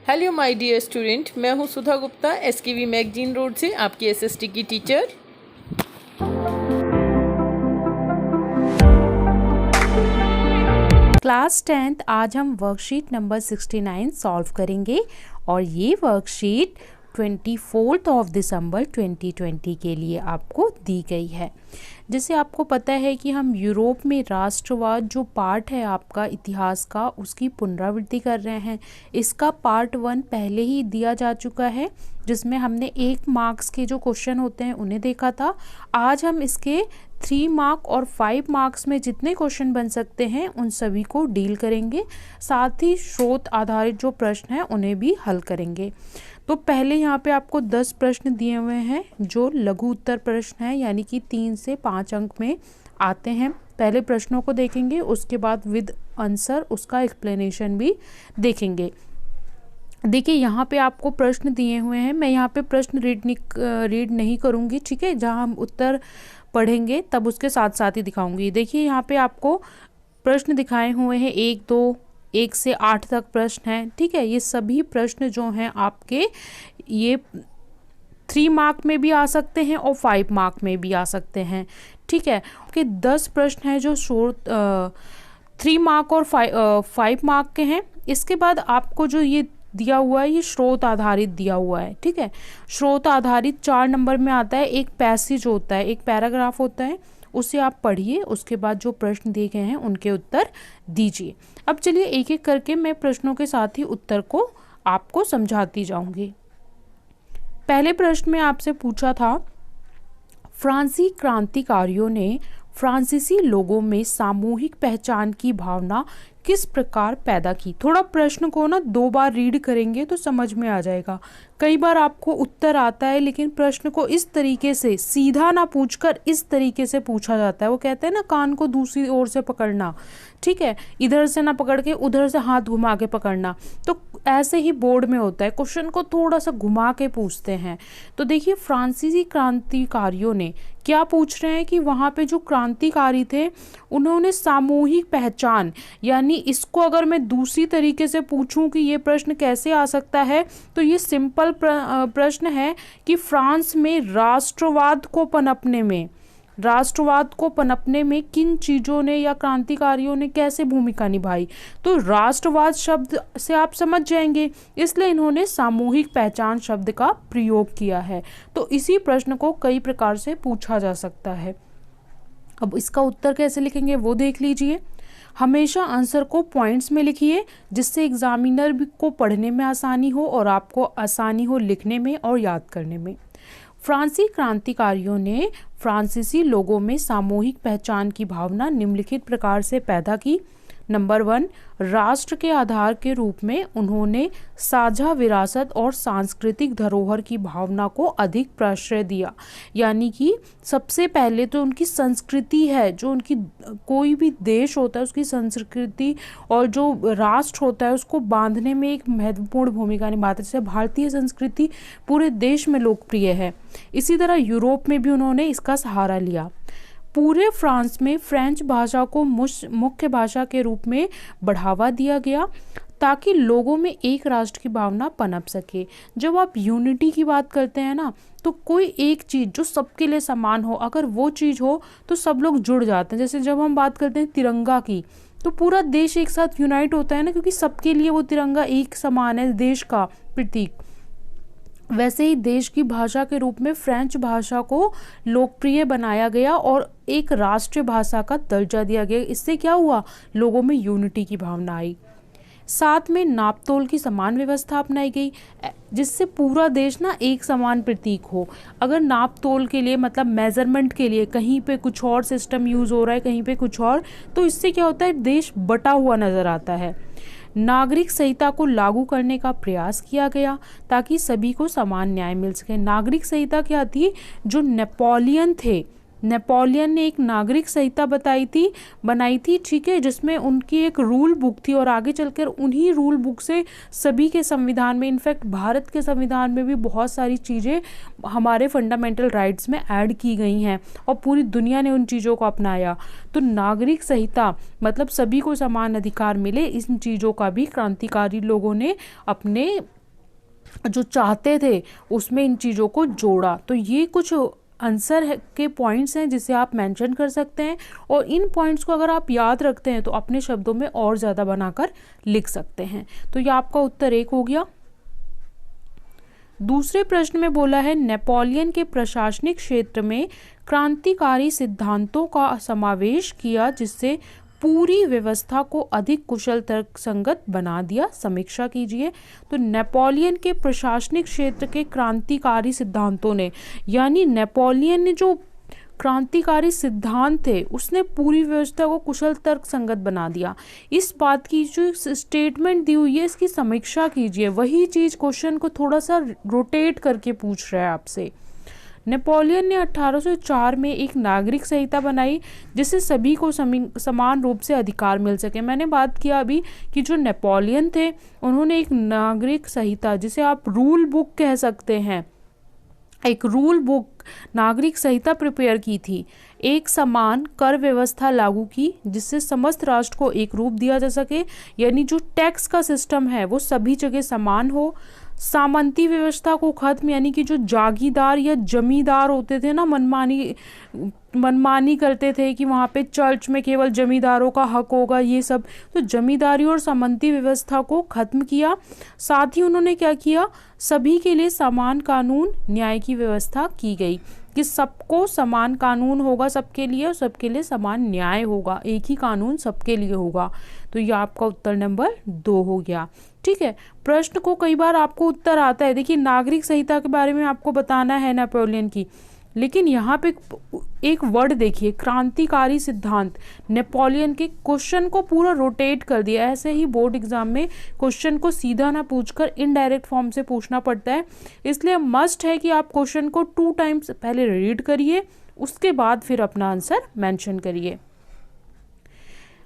Hello my dear student, मैं हूं सुधा Gupta, SKV magazine road से आपकी एसएसटी की टीचर। क्लास 10th आज हम वर्कशीट नंबर 69 सॉल्व करेंगे और ये वर्कशीट 24 ऑफ दिसंबर 2020 के लिए आपको दी गई है। जैसे आपको पता है कि हम यूरोप में राष्ट्रवाद जो पार्ट है आपका इतिहास का, उसकी पुनरावृत्ति कर रहे हैं। इसका पार्ट 1 पहले ही दिया जा चुका है, जिसमें हमने 1 मार्क्स के जो क्वेश्चन होते हैं उन्हें देखा था। आज हम इसके 3 मार्क और 5 मार्क्स में जितने क्वेश्चन बन सकते हैं उन सभी को डील करेंगे। साथ ही स्रोत आधारित जो प्रश्न हैं उन्हें भी हल करेंगे। तो पहले यहाँ पे आपको 10 प्रश्न दिए हुए हैं जो लघु उत्तर प्रश्न हैं, यानी कि 3 से 5 अंक में आते हैं। पहले प्रश्नों को देखेंगे, उसके बाद विद आंसर उसका एक्सप्लेनेशन भी देखेंगे। देखिए यहाँ पे आपको प्रश्न दिए हुए हैं, मैं यहाँ पे प्रश्न रीड नहीं करूँगी, ठीक है। जहाँ हम उत्तर पढ़ेंगे तब उसके साथ साथ ही दिखाऊंगी। देखिए यहाँ पे आपको प्रश्न दिखाए हुए हैं 1, 2, 1 से 8 तक प्रश्न हैं, ठीक है। ये सभी प्रश्न जो हैं आपके ये 3 मार्क में भी आ सकते हैं और 5 मार्क में भी आ सकते हैं, ठीक है। आपके 10 प्रश्न हैं जो 3 मार्क और 5 मार्क के हैं। इसके बाद आपको जो ये दिया हुआ है ये स्रोत आधारित दिया हुआ है, ठीक है। स्रोत आधारित 4 नंबर में आता है। एक पैसेज होता है, एक पैराग्राफ होता है, उसे आप पढ़िए, उसके बाद जो प्रश्न दिए गए हैं उनके उत्तर दीजिए। अब चलिए एक एक करके मैं प्रश्नों के साथ ही उत्तर को आपको समझाती जाऊंगी। पहले प्रश्न में आपसे पूछा था, फ्रांसीसी क्रांतिकारियों ने फ्रांसीसी लोगों में सामूहिक पहचान की भावना किस प्रकार पैदा की। थोड़ा प्रश्न को ना 2 बार रीड करेंगे तो समझ में आ जाएगा। कई बार आपको उत्तर आता है लेकिन प्रश्न को इस तरीके से सीधा ना पूछकर इस तरीके से पूछा जाता है। वो कहते हैं ना, कान को दूसरी ओर से पकड़ना, ठीक है, इधर से ना पकड़ के उधर से हाथ घुमा के पकड़ना। तो ऐसे ही बोर्ड में होता है, क्वेश्चन को थोड़ा सा घुमा के पूछते हैं। तो देखिए फ्रांसीसी क्रांतिकारियों ने क्या पूछ रहे हैं कि वहाँ पे जो क्रांतिकारी थे उन्होंने सामूहिक पहचान, यानी इसको अगर मैं दूसरी तरीके से पूछूं कि ये प्रश्न कैसे आ सकता है, तो ये सिंपल प्रश्न है कि फ्रांस में राष्ट्रवाद को पनपने में किन चीज़ों ने या क्रांतिकारियों ने कैसे भूमिका निभाई। तो राष्ट्रवाद शब्द से आप समझ जाएंगे, इसलिए इन्होंने सामूहिक पहचान शब्द का प्रयोग किया है। तो इसी प्रश्न को कई प्रकार से पूछा जा सकता है। अब इसका उत्तर कैसे लिखेंगे वो देख लीजिए। हमेशा आंसर को पॉइंट्स में लिखिए, जिससे एग्जामिनर को पढ़ने में आसानी हो और आपको आसानी हो लिखने में और याद करने में। फ्रांसीसी क्रांतिकारियों ने फ्रांसीसी लोगों में सामूहिक पहचान की भावना निम्नलिखित प्रकार से पैदा की। नंबर 1, राष्ट्र के आधार के रूप में उन्होंने साझा विरासत और सांस्कृतिक धरोहर की भावना को अधिक प्रश्रय दिया। यानी कि सबसे पहले तो उनकी संस्कृति है, जो उनकी कोई भी देश होता है उसकी संस्कृति और जो राष्ट्र होता है उसको बांधने में एक महत्वपूर्ण भूमिका निभाता है। जैसे भारतीय संस्कृति पूरे देश में लोकप्रिय है, इसी तरह यूरोप में भी उन्होंने इसका सहारा लिया। पूरे फ्रांस में फ्रेंच भाषा को मुख्य भाषा के रूप में बढ़ावा दिया गया ताकि लोगों में एक राष्ट्र की भावना पनप सके। जब आप यूनिटी की बात करते हैं ना, तो कोई एक चीज़ जो सबके लिए समान हो, अगर वो चीज़ हो तो सब लोग जुड़ जाते हैं। जैसे जब हम बात करते हैं तिरंगा की, तो पूरा देश एक साथ यूनाइट होता है ना, क्योंकि सबके लिए वो तिरंगा एक समान है, देश का प्रतीक। वैसे ही देश की भाषा के रूप में फ्रेंच भाषा को लोकप्रिय बनाया गया और एक राष्ट्रीय भाषा का दर्जा दिया गया। इससे क्या हुआ, लोगों में यूनिटी की भावना आई। साथ में नापतोल की समान व्यवस्था अपनाई गई, जिससे पूरा देश ना एक समान प्रतीक हो। अगर नापतोल के लिए मतलब मेजरमेंट के लिए कहीं पे कुछ और सिस्टम यूज़ हो रहा है, कहीं पे कुछ और, तो इससे क्या होता है, देश बटा हुआ नज़र आता है। नागरिक संहिता को लागू करने का प्रयास किया गया ताकि सभी को समान न्याय मिल सके। नागरिक संहिता क्या थी, जो नेपोलियन थे नेपोलियन ने एक नागरिक संहिता बनाई थी, ठीक है, जिसमें उनकी एक रूल बुक थी और आगे चलकर उन्हीं रूल बुक से सभी के संविधान में, इनफैक्ट भारत के संविधान में भी बहुत सारी चीज़ें हमारे फंडामेंटल राइट्स में ऐड की गई हैं और पूरी दुनिया ने उन चीज़ों को अपनाया। तो नागरिक संहिता मतलब सभी को समान अधिकार मिले, इन चीज़ों का भी क्रांतिकारी लोगों ने अपने जो चाहते थे उसमें इन चीज़ों को जोड़ा। तो ये कुछ आंसर के पॉइंट्स हैं जिसे आप मेंशन कर सकते हैं और इन पॉइंट्स को अगर आप याद रखते हैं तो अपने शब्दों में और ज़्यादा बनाकर लिख सकते हैं। तो ये आपका उत्तर 1 हो गया। दूसरे प्रश्न में बोला है नेपोलियन के प्रशासनिक क्षेत्र में क्रांतिकारी सिद्धांतों का समावेश किया जिससे पूरी व्यवस्था को अधिक कुशल तर्कसंगत बना दिया। समीक्षा कीजिए। तो नेपोलियन के प्रशासनिक क्षेत्र के क्रांतिकारी सिद्धांतों ने, यानी नेपोलियन ने जो क्रांतिकारी सिद्धांत थे उसने पूरी व्यवस्था को कुशल तर्कसंगत बना दिया। इस बात की जो स्टेटमेंट दी हुई है इसकी समीक्षा कीजिए। वही चीज़ क्वेश्चन को थोड़ा सा रोटेट करके पूछ रहा है आपसे। नेपोलियन ने 1804 में एक नागरिक संहिता बनाई जिससे सभी को समान रूप से अधिकार मिल सके। मैंने बात किया अभी कि जो नेपोलियन थे उन्होंने एक नागरिक संहिता, जिसे आप रूल बुक कह सकते हैं, एक रूल बुक नागरिक संहिता प्रिपेयर की थी। एक समान कर व्यवस्था लागू की जिससे समस्त राष्ट्र को एक रूप दिया जा सके, यानी जो टैक्स का सिस्टम है वो सभी जगह समान हो। सामंती व्यवस्था को खत्म, यानी कि जो जागीरदार या जमींदार होते थे ना, मनमानी करते थे कि वहाँ पे चर्च में केवल जमींदारों का हक होगा, ये सब, तो जमींदारी और सामंती व्यवस्था को खत्म किया। साथ ही उन्होंने क्या किया, सभी के लिए समान कानून न्याय की व्यवस्था की गई कि सबको समान कानून होगा सबके लिए और सबके लिए समान न्याय होगा, एक ही कानून सबके लिए होगा। तो ये आपका उत्तर नंबर 2 हो गया। ठीक है, प्रश्न को कई बार आपको उत्तर आता है। देखिए नागरिक संहिता के बारे में आपको बताना है नेपोलियन की, लेकिन यहाँ पे एक वर्ड देखिए, क्रांतिकारी सिद्धांत। नेपोलियन के क्वेश्चन को पूरा रोटेट कर दिया। ऐसे ही बोर्ड एग्जाम में क्वेश्चन को सीधा ना पूछकर इनडायरेक्ट फॉर्म से पूछना पड़ता है, इसलिए मस्ट है कि आप क्वेश्चन को 2 टाइम्स पहले रीड करिए, उसके बाद फिर अपना आंसर मेंशन करिए।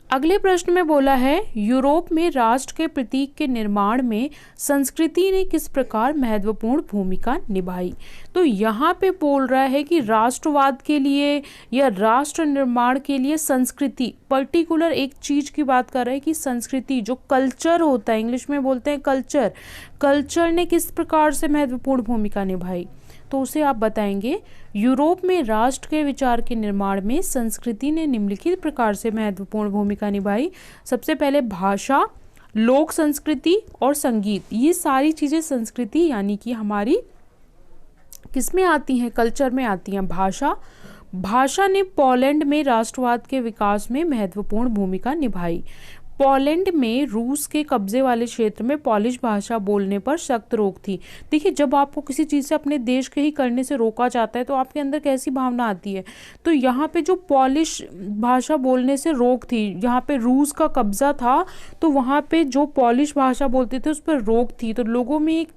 अगले प्रश्न में बोला है यूरोप में राष्ट्र के प्रतीक के निर्माण में संस्कृति ने किस प्रकार महत्वपूर्ण भूमिका निभाई। तो यहाँ पे बोल रहा है कि राष्ट्रवाद के लिए या राष्ट्र निर्माण के लिए संस्कृति, पर्टिकुलर एक चीज की बात कर रहा है कि संस्कृति जो कल्चर होता है, इंग्लिश में बोलते हैं कल्चर ने किस प्रकार से महत्वपूर्ण भूमिका निभाई। तो उसे आप बताएंगे यूरोप में राष्ट्र के विचार के निर्माण में संस्कृति ने निम्नलिखित प्रकार से महत्वपूर्ण भूमिका निभाई। सबसे पहले भाषा, लोक संस्कृति और संगीत, ये सारी चीज़ें संस्कृति यानी कि हमारी किस में आती हैं, कल्चर में आती हैं। भाषा ने पोलैंड में राष्ट्रवाद के विकास में महत्वपूर्ण भूमिका निभाई। पोलैंड में रूस के कब्जे वाले क्षेत्र में पॉलिश भाषा बोलने पर सख्त रोक थी। देखिए जब आपको किसी चीज़ से अपने देश के ही करने से रोका जाता है तो आपके अंदर कैसी भावना आती है। तो यहाँ पे जो पॉलिश भाषा बोलने से रोक थी, यहाँ पे रूस का कब्जा था तो वहाँ पे जो पॉलिश भाषा बोलते थे उस पर रोक थी, तो लोगों में एक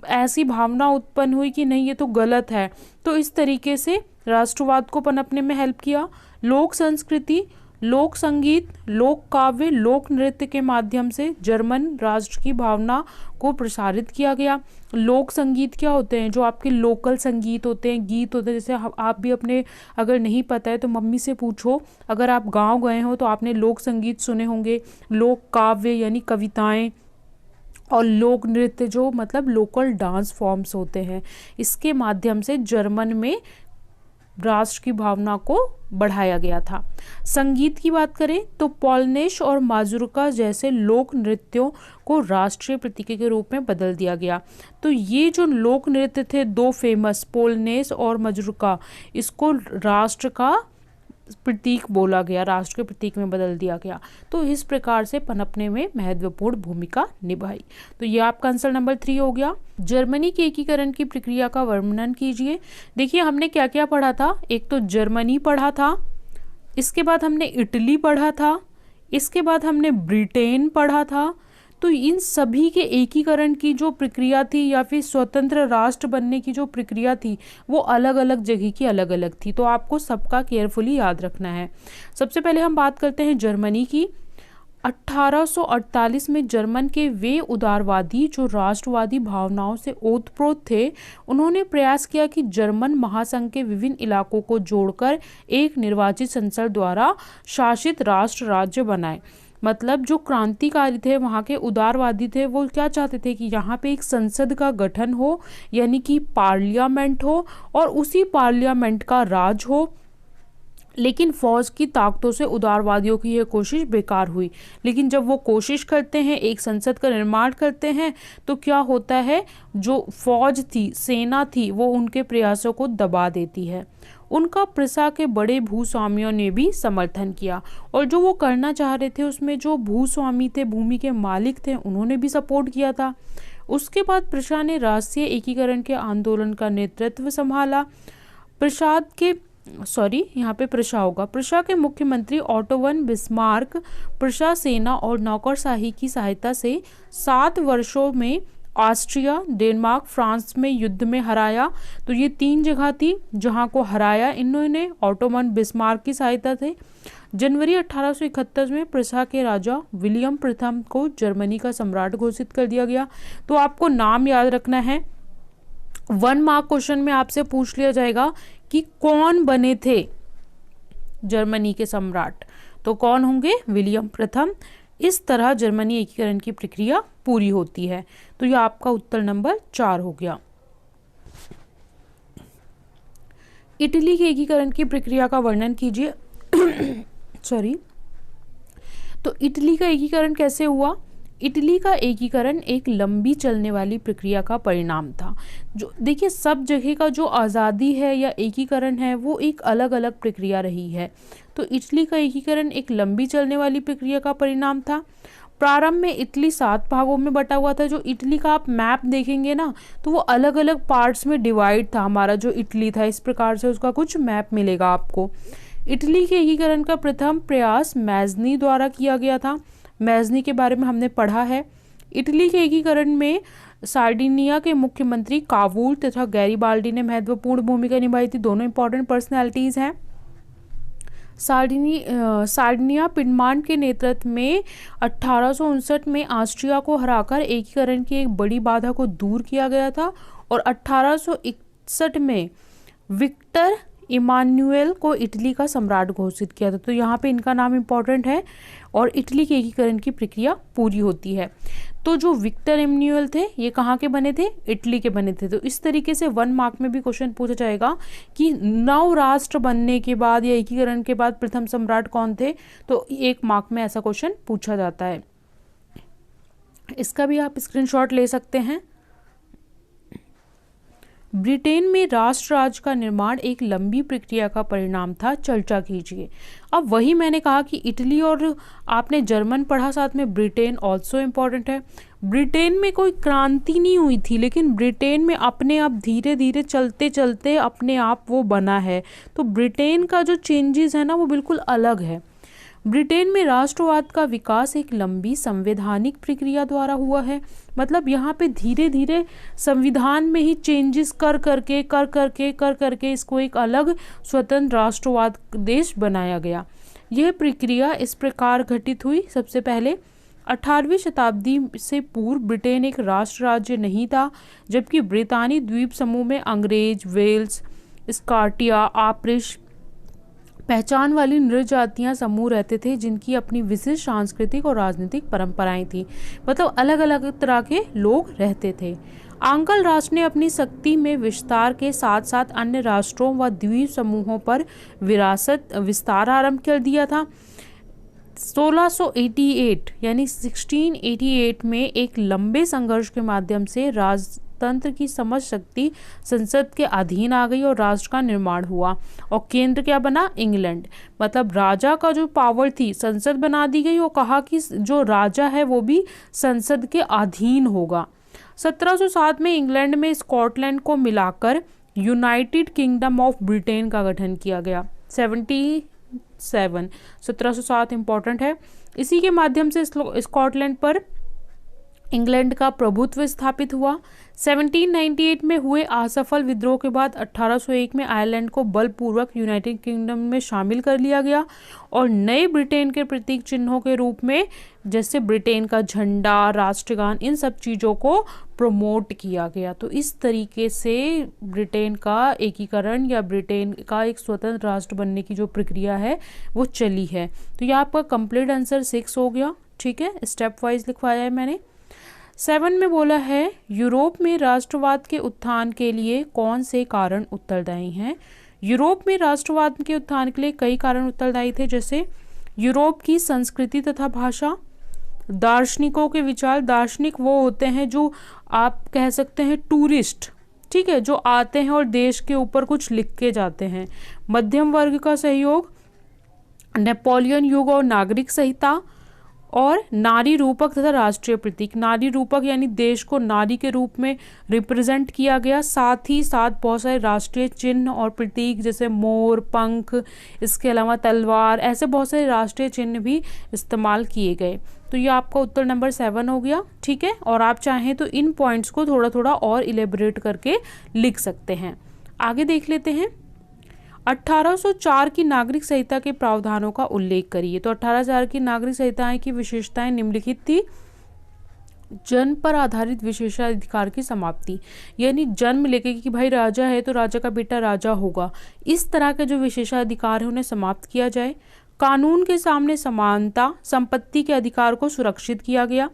ऐसी भावना उत्पन्न हुई कि नहीं ये तो गलत है। तो इस तरीके से राष्ट्रवाद को पनपने में हेल्प किया। लोक संस्कृति, लोक संगीत, लोक काव्य, लोक नृत्य के माध्यम से जर्मन राष्ट्र की भावना को प्रसारित किया गया। लोक संगीत क्या होते हैं, जो आपके लोकल संगीत होते हैं, गीत होते हैं। जैसे आप भी अपने, अगर नहीं पता है तो मम्मी से पूछो, अगर आप गांव गए हो तो आपने लोक संगीत सुने होंगे। लोक काव्य यानी कविताएं, और लोक नृत्य जो मतलब लोकल डांस फॉर्म्स होते हैं। इसके माध्यम से जर्मन में राष्ट्र की भावना को बढ़ाया गया था। संगीत की बात करें तो पोलनेश और माजुरका जैसे लोक नृत्यों को राष्ट्रीय प्रतीक के रूप में बदल दिया गया। तो ये जो लोक नृत्य थे 2 फेमस, पोलनेश और माजुरका, इसको राष्ट्र का प्रतीक बोला गया, राष्ट्र के प्रतीक में बदल दिया गया। तो इस प्रकार से पनपने में महत्वपूर्ण भूमिका निभाई। तो ये आपका आंसर नंबर 3 हो गया। जर्मनी के एकीकरण की प्रक्रिया का वर्णन कीजिए। देखिए हमने क्या क्या पढ़ा था, एक तो जर्मनी पढ़ा था, इसके बाद हमने इटली पढ़ा था, इसके बाद हमने ब्रिटेन पढ़ा था, तो इन सभी के एकीकरण की जो प्रक्रिया थी या फिर स्वतंत्र राष्ट्र बनने की जो प्रक्रिया थी वो अलग अलग जगह की अलग अलग थी। तो आपको सबका केयरफुली याद रखना है। सबसे पहले हम बात करते हैं जर्मनी की। 1848 में जर्मन के वे उदारवादी जो राष्ट्रवादी भावनाओं से ओतप्रोत थे, उन्होंने प्रयास किया कि जर्मन महासंघ के विभिन्न इलाकों को जोड़कर एक निर्वाचित संसद द्वारा शासित राष्ट्र राज्य बनाए। मतलब जो क्रांतिकारी थे वहाँ के उदारवादी थे, वो क्या चाहते थे कि यहाँ पे एक संसद का गठन हो, यानी कि पार्लियामेंट हो, और उसी पार्लियामेंट का राज हो। लेकिन फौज की ताकतों से उदारवादियों की यह कोशिश बेकार हुई। लेकिन जब वो कोशिश करते हैं, एक संसद का निर्माण करते हैं, तो क्या होता है, जो फौज थी, सेना थी, वो उनके प्रयासों को दबा देती है। उनका प्रसा के बड़े भूस्वामियों ने भी समर्थन किया, और जो वो करना चाह रहे थे उसमें जो भूस्वामी थे, भूमि के मालिक थे, उन्होंने भी सपोर्ट किया था। उसके बाद प्रशा ने राष्ट्रीय एकीकरण के आंदोलन का नेतृत्व संभाला। प्रशा के मुख्यमंत्री ऑटो वन बिस्मार्क प्रशा सेना और नौकरशाही की सहायता से 7 वर्षों में ऑस्ट्रिया, डेनमार्क, फ्रांस में युद्ध में हराया। तो ये 3 जगह थी जहां को हराया इन्होंने ऑटो वन बिस्मार्क की सहायता से। जनवरी 1871 में प्रशा के राजा विलियम प्रथम को जर्मनी का सम्राट घोषित कर दिया गया। तो आपको नाम याद रखना है। 1 मार्क क्वेश्चन में आपसे पूछ लिया जाएगा कि कौन बने थे जर्मनी के सम्राट, तो कौन होंगे, विलियम प्रथम। इस तरह जर्मनी एकीकरण की प्रक्रिया पूरी होती है। तो यह आपका उत्तर नंबर 4 हो गया। इटली के एकीकरण की प्रक्रिया का वर्णन कीजिए। तो इटली का एकीकरण कैसे हुआ? इटली का एकीकरण एक लंबी चलने वाली प्रक्रिया का परिणाम था। जो देखिए, सब जगह का जो आज़ादी है या एकीकरण है वो एक अलग अलग प्रक्रिया रही है। तो इटली का एकीकरण एक लंबी चलने वाली प्रक्रिया का परिणाम था। प्रारंभ में इटली 7 भागों में बटा हुआ था। जो इटली का आप मैप देखेंगे ना, तो वो अलग अलग पार्ट्स में डिवाइड था। हमारा जो इटली था, इस प्रकार से उसका कुछ मैप मिलेगा आपको। इटली के एकीकरण का प्रथम प्रयास मैज़नी द्वारा किया गया था। मैज़नी के बारे में हमने पढ़ा है। इटली के एकीकरण में सार्डिनिया के मुख्यमंत्री कावूल तथा गैरीबाल्डी ने महत्वपूर्ण भूमिका निभाई थी। दोनों इंपॉर्टेंट पर्सनैलिटीज़ हैं। सार्डिनिया पिडमांट के नेतृत्व में 1859 में ऑस्ट्रिया को हराकर एकीकरण की एक बड़ी बाधा को दूर किया गया था, और 1861 में विक्टर इमानुएल को इटली का सम्राट घोषित किया था। तो यहाँ पे इनका नाम इम्पॉर्टेंट है, और इटली के एकीकरण की प्रक्रिया पूरी होती है। तो जो विक्टर इमानुएल थे, ये कहाँ के बने थे? इटली के बने थे। तो इस तरीके से 1 मार्क में भी क्वेश्चन पूछा जाएगा कि नव राष्ट्र बनने के बाद या एकीकरण के बाद प्रथम सम्राट कौन थे। तो 1 मार्क में ऐसा क्वेश्चन पूछा जाता है। इसका भी आप स्क्रीनशॉट ले सकते हैं। ब्रिटेन में राष्ट्र राज्य का निर्माण एक लंबी प्रक्रिया का परिणाम था। चर्चा कीजिए। अब वही मैंने कहा कि इटली और आपने जर्मन पढ़ा, साथ में ब्रिटेन ऑल्सो इम्पॉर्टेंट है। ब्रिटेन में कोई क्रांति नहीं हुई थी, लेकिन ब्रिटेन में अपने आप धीरे धीरे चलते चलते अपने आप वो बना है। तो ब्रिटेन का जो चेंजेस है ना, वो बिल्कुल अलग है। ब्रिटेन में राष्ट्रवाद का विकास एक लंबी संवैधानिक प्रक्रिया द्वारा हुआ है। मतलब यहाँ पे धीरे धीरे संविधान में ही चेंजेस कर करके इसको एक अलग स्वतंत्र राष्ट्रवाद देश बनाया गया। यह प्रक्रिया इस प्रकार घटित हुई। सबसे पहले 18वीं शताब्दी से पूर्व ब्रिटेन एक राष्ट्र राज्य नहीं था, जबकि ब्रितानी द्वीप समूह में अंग्रेज, वेल्स, स्कॉटिया, आप्रिश पहचान वाली नृजातियां समूह रहते थे, जिनकी अपनी विशिष्ट सांस्कृतिक और राजनीतिक परंपराएं थी। मतलब अलग अलग तरह के लोग रहते थे। आंकल राष्ट्र ने अपनी शक्ति में विस्तार के साथ साथ अन्य राष्ट्रों व द्वीप समूहों पर विस्तार आरंभ कर दिया था। 1688 यानी 1688 में एक लंबे संघर्ष के माध्यम से राजतंत्र की समझ शक्ति संसद के अधीन आ गई और राष्ट्र का निर्माण हुआ, और केंद्र क्या बना? इंग्लैंड। मतलब राजा का जो पावर थी, संसद बना दी गई और कहा कि जो राजा है वो भी संसद के अधीन होगा। 1707 में इंग्लैंड में स्कॉटलैंड को मिलाकर यूनाइटेड किंगडम ऑफ ब्रिटेन का गठन किया गया। 1707 इंपॉर्टेंट है। इसी के माध्यम से स्कॉटलैंड पर इंग्लैंड का प्रभुत्व स्थापित हुआ। 1798 में हुए असफल विद्रोह के बाद 1801 में आयरलैंड को बलपूर्वक यूनाइटेड किंगडम में शामिल कर लिया गया और नए ब्रिटेन के प्रतीक चिन्हों के रूप में जैसे ब्रिटेन का झंडा, राष्ट्रगान, इन सब चीज़ों को प्रमोट किया गया। तो इस तरीके से ब्रिटेन का एकीकरण या ब्रिटेन का एक स्वतंत्र राष्ट्र बनने की जो प्रक्रिया है वो चली है। तो यह आपका कंप्लीट आंसर 6 हो गया। ठीक है, स्टेप वाइज लिखवाया है मैंने। 7 में बोला है यूरोप में राष्ट्रवाद के उत्थान के लिए कौन से कारण उत्तरदायी हैं। यूरोप में राष्ट्रवाद के उत्थान के लिए कई कारण उत्तरदायी थे, जैसे यूरोप की संस्कृति तथा भाषा, दार्शनिकों के विचार। दार्शनिक वो होते हैं जो आप कह सकते हैं टूरिस्ट, ठीक है, जो आते हैं और देश के ऊपर कुछ लिख के जाते हैं। मध्यम वर्ग का सहयोग, नेपोलियन युग और नागरिक संहिता, और नारी रूपक तथा राष्ट्रीय प्रतीक। नारी रूपक यानी देश को नारी के रूप में रिप्रेजेंट किया गया, साथ ही साथ बहुत सारे राष्ट्रीय चिन्ह और प्रतीक जैसे मोर, पंख, इसके अलावा तलवार, ऐसे बहुत सारे राष्ट्रीय चिन्ह भी इस्तेमाल किए गए। तो ये आपका उत्तर नंबर 7 हो गया। ठीक है, और आप चाहें तो इन पॉइंट्स को थोड़ा थोड़ा और इलेबोरेट करके लिख सकते हैं। आगे देख लेते हैं। 1804 की नागरिक संहिता के प्रावधानों का उल्लेख करिए। तो 1804 की नागरिक संहिताएं की विशेषताएं निम्नलिखित थी। जन्म पर आधारित विशेषाधिकार की समाप्ति, यानी जन्म लेके कि भाई राजा है तो राजा का बेटा राजा होगा, इस तरह के जो विशेषाधिकार है उन्हें समाप्त किया जाए। कानून के सामने समानता, संपत्ति के अधिकार को सुरक्षित किया गया।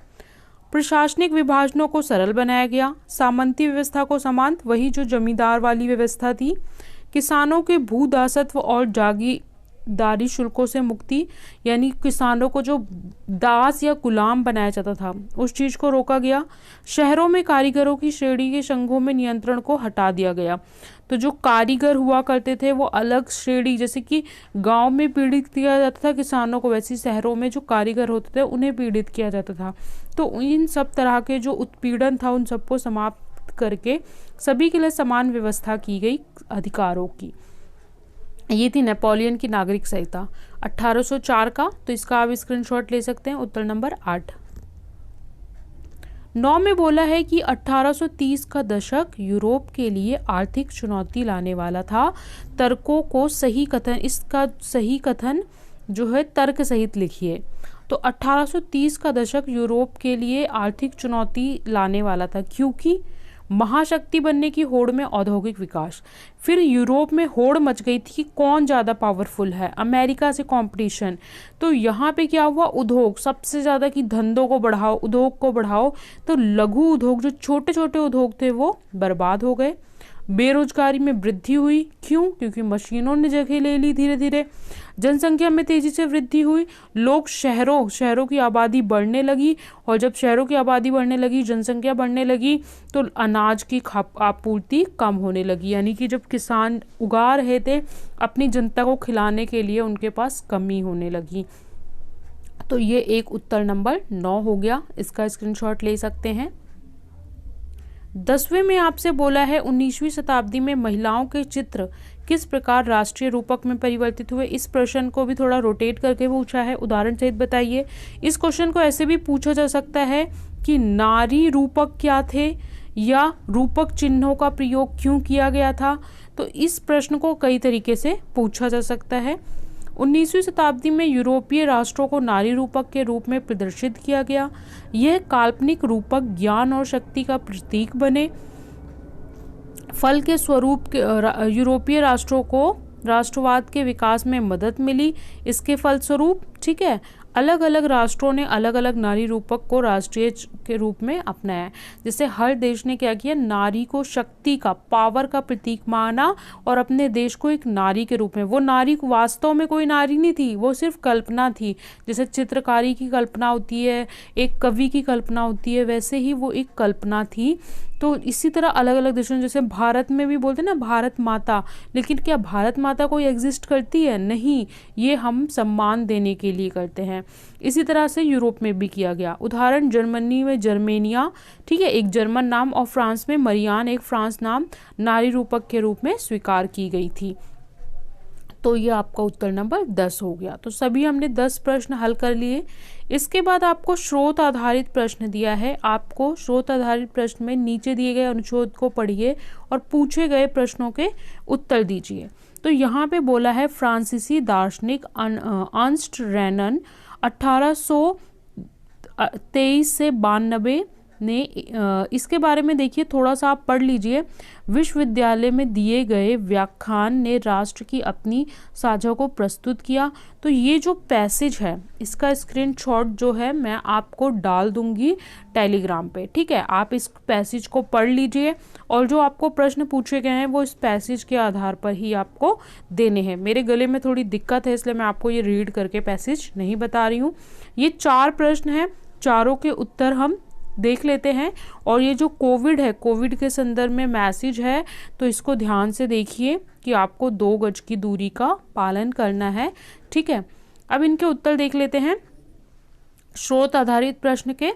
प्रशासनिक विभाजनों को सरल बनाया गया। सामंती व्यवस्था को समांत, वही जो जमींदार वाली व्यवस्था थी। किसानों के भूदासत्व और जागीरदारी शुल्कों से मुक्ति, यानी किसानों को जो दास या गुलाम बनाया जाता था उस चीज़ को रोका गया। शहरों में कारीगरों की श्रेणी के संघों में नियंत्रण को हटा दिया गया। तो जो कारीगर हुआ करते थे वो अलग श्रेणी, जैसे कि गांव में पीड़ित किया जाता था किसानों को, वैसे शहरों में जो कारीगर होते थे उन्हें पीड़ित किया जाता था। तो इन सब तरह के जो उत्पीड़न था उन सबको समाप्त करके सभी के लिए समान व्यवस्था की गई अधिकारों की। ये थी नेपोलियन की नागरिक संहिता 1804 का। तो इसका आप स्क्रीनशॉट ले सकते हैं। उत्तर नंबर 8। 9 में बोला है कि 1830 का दशक यूरोप के लिए आर्थिक चुनौती लाने वाला था। तर्कों को सही कथन, इसका सही कथन जो है तर्क सहित लिखिए। तो 1830 का दशक यूरोप के लिए आर्थिक चुनौती लाने वाला था, क्योंकि महाशक्ति बनने की होड़ में औद्योगिक विकास। फिर यूरोप में होड़ मच गई थी कि कौन ज़्यादा पावरफुल है, अमेरिका से कंपटीशन। तो यहाँ पे क्या हुआ, उद्योग सबसे ज़्यादा कि धंधों को बढ़ाओ, उद्योग को बढ़ाओ। तो लघु उद्योग, जो छोटे छोटे उद्योग थे वो बर्बाद हो गए। बेरोजगारी में वृद्धि हुई, क्यों? क्योंकि मशीनों ने जगह ले ली धीरे धीरे। जनसंख्या में तेजी से वृद्धि हुई, लोग शहरों की आबादी बढ़ने लगी, और जब शहरों की आबादी बढ़ने लगी, जनसंख्या बढ़ने लगी, तो अनाज की आपूर्ति कम होने लगी, यानी कि जब किसान उगा रहे थे अपनी जनता को खिलाने के लिए उनके पास कमी होने लगी। तो ये एक उत्तर नंबर 9 हो गया, इसका स्क्रीनशॉट ले सकते हैं। 10वें में आपसे बोला है 19वीं शताब्दी में महिलाओं के चित्र किस प्रकार राष्ट्रीय रूपक में परिवर्तित हुए। इस प्रश्न को भी थोड़ा रोटेट करके पूछा है, उदाहरण सहित बताइए। इस क्वेश्चन को ऐसे भी पूछा जा सकता है कि नारी रूपक क्या थे, या रूपक चिन्हों का प्रयोग क्यों किया गया था। तो इस प्रश्न को कई तरीके से पूछा जा सकता है। 19वीं शताब्दी में यूरोपीय राष्ट्रों को नारी रूपक के रूप में प्रदर्शित किया गया। यह काल्पनिक रूपक ज्ञान और शक्ति का प्रतीक बने। फल के स्वरूप यूरोपीय राष्ट्रों को राष्ट्रवाद के विकास में मदद मिली। इसके फलस्वरूप, ठीक है, अलग अलग राष्ट्रों ने अलग अलग नारी रूपक को राष्ट्रीय के रूप में अपनाया। जैसे हर देश ने क्या किया, नारी को शक्ति का, पावर का प्रतीक माना और अपने देश को एक नारी के रूप में। वो नारी वास्तव में कोई नारी नहीं थी, वो सिर्फ कल्पना थी। जैसे चित्रकारी की कल्पना होती है, एक कवि की कल्पना होती है, वैसे ही वो एक कल्पना थी। तो इसी तरह अलग अलग देशों, जैसे भारत में भी बोलते हैं ना भारत माता, लेकिन क्या भारत माता कोई एग्जिस्ट करती है? नहीं, ये हम सम्मान देने के लिए करते हैं। इसी तरह से यूरोप में भी किया गया। उदाहरण, जर्मनी में जर्मेनिया, ठीक है, एक जर्मन नाम, और फ्रांस में मरियान, एक फ्रांस नाम नारी रूपक के रूप में स्वीकार की गई थी। तो ये आपका उत्तर नंबर 10 हो गया। तो सभी हमने 10 प्रश्न हल कर लिए। इसके बाद आपको स्रोत आधारित प्रश्न दिया है। आपको स्रोत आधारित प्रश्न में नीचे दिए गए अनुच्छेद को पढ़िए और पूछे गए प्रश्नों के उत्तर दीजिए। तो यहाँ पे बोला है फ्रांसीसी दार्शनिक अर्नस्ट रेनन 1823 से 92 ने इसके बारे में देखिए, थोड़ा सा आप पढ़ लीजिए। विश्वविद्यालय में दिए गए व्याख्यान ने राष्ट्र की अपनी साझा को प्रस्तुत किया। तो ये जो पैसेज है इसका स्क्रीनशॉट जो है मैं आपको डाल दूंगी टेलीग्राम पे, ठीक है। आप इस पैसेज को पढ़ लीजिए और जो आपको प्रश्न पूछे गए हैं वो इस पैसेज के आधार पर ही आपको देने हैं। मेरे गले में थोड़ी दिक्कत है इसलिए मैं आपको ये रीड करके पैसेज नहीं बता रही हूँ। ये 4 प्रश्न हैं, चारों के उत्तर हम देख लेते हैं। और ये जो कोविड है, कोविड के संदर्भ में मैसेज है, तो इसको ध्यान से देखिए कि आपको 2 गज की दूरी का पालन करना है, ठीक है। अब इनके उत्तर देख लेते हैं स्रोत आधारित प्रश्न के।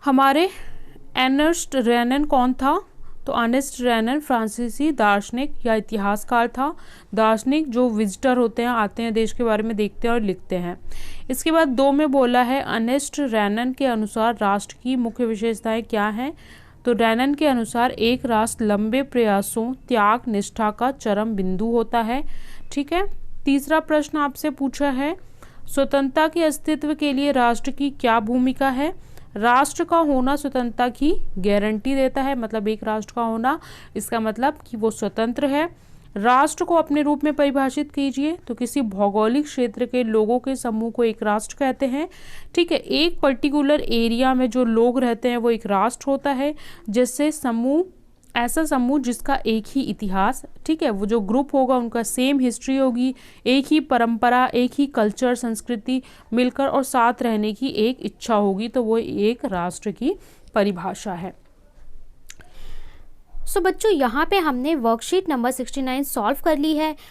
हमारे अर्नस्ट रेनन कौन था? तो अर्नस्ट रेनन फ्रांसीसी दार्शनिक या इतिहासकार था। दार्शनिक जो विजिटर होते हैं, आते हैं, देश के बारे में देखते हैं और लिखते हैं। इसके बाद 2 में बोला है अर्नस्ट रेनन के अनुसार राष्ट्र की मुख्य विशेषताएं क्या हैं? तो रेनन के अनुसार एक राष्ट्र लंबे प्रयासों, त्याग, निष्ठा का चरम बिंदु होता है, ठीक है। तीसरा प्रश्न आपसे पूछा है स्वतंत्रता के अस्तित्व के लिए राष्ट्र की क्या भूमिका है? राष्ट्र का होना स्वतंत्रता की गारंटी देता है। मतलब एक राष्ट्र का होना, इसका मतलब कि वो स्वतंत्र है। राष्ट्र को अपने रूप में परिभाषित कीजिए। तो किसी भौगोलिक क्षेत्र के लोगों के समूह को एक राष्ट्र कहते हैं, ठीक है। एक पर्टिकुलर एरिया में जो लोग रहते हैं वो एक राष्ट्र होता है। जैसे समूह, ऐसा समूह जिसका एक ही इतिहास, ठीक है, वो जो ग्रुप होगा उनका सेम हिस्ट्री होगी, एक ही परंपरा, एक ही कल्चर, संस्कृति मिलकर और साथ रहने की एक इच्छा होगी, तो वो एक राष्ट्र की परिभाषा है। सो बच्चों, यहाँ पे हमने वर्कशीट नंबर 69 सॉल्व कर ली है।